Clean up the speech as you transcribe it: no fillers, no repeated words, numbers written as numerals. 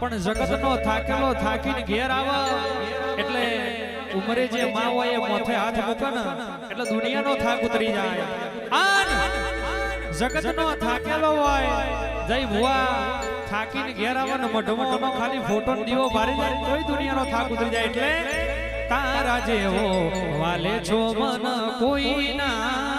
પણ જગતનો થાકેલો થાકીને ઘેર આવે એટલે ઉમરે જે માં હોય એ મોથે હાથ મૂકે ને એટલે દુનિયાનો થાક ઉતરી જાય. આન જગતનો થાકેલો હોય જય ભુવા થાકીને ઘેર આવે ને મઢવાનો ખાલી ફોટો દીવો બારી જાય તોય દુનિયાનો થાક ઉતરી જાય. એટલે તારા જેવો વાલે છો મન કોઈ ના